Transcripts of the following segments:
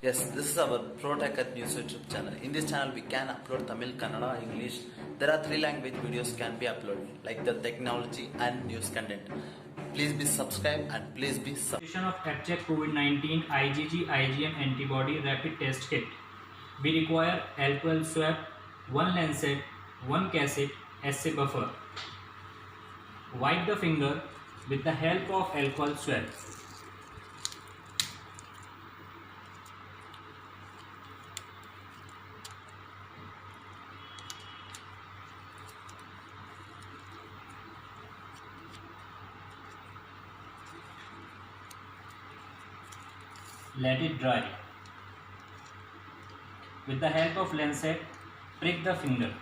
Yes, this is our ProTech at News YouTube channel. In this channel, we can upload Tamil, Kannada, English. There are three language videos can be uploaded, like the technology and news content. Please be subscribed and please be Position of abject COVID-19 IgG IgM antibody rapid test kit. We require alcohol swab, 1 lancet, 1 cassette, assay buffer. Wipe the finger with the help of alcohol swab. Let it dry. With the help of lancet, prick the finger.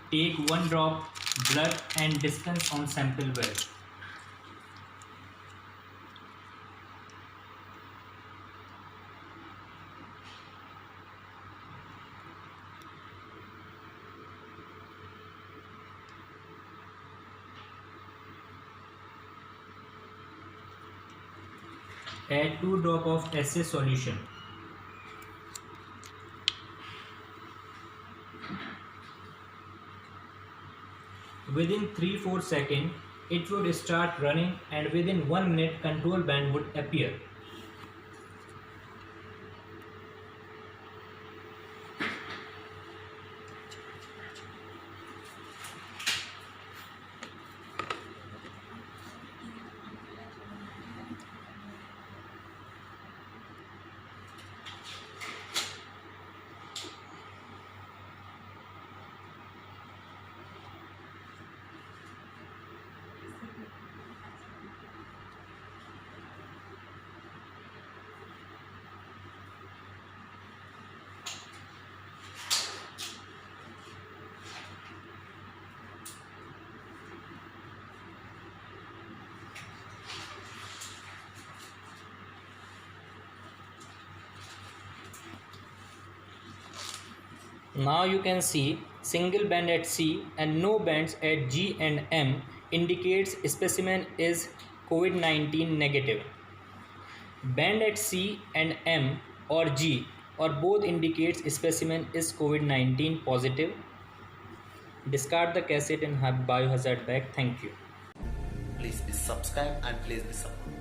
Take 1 drop blood and dispense on sample well. Add 2 drops of assay solution. Within 3-4 seconds, it would start running and within 1 minute control band would appear. Now you can see single band at C and no bands at G and M indicates specimen is COVID-19 negative. Band at C and M or G or both indicates specimen is COVID-19 positive. Discard the cassette and have biohazard bag. Thank you. please be subscribed and please be supported.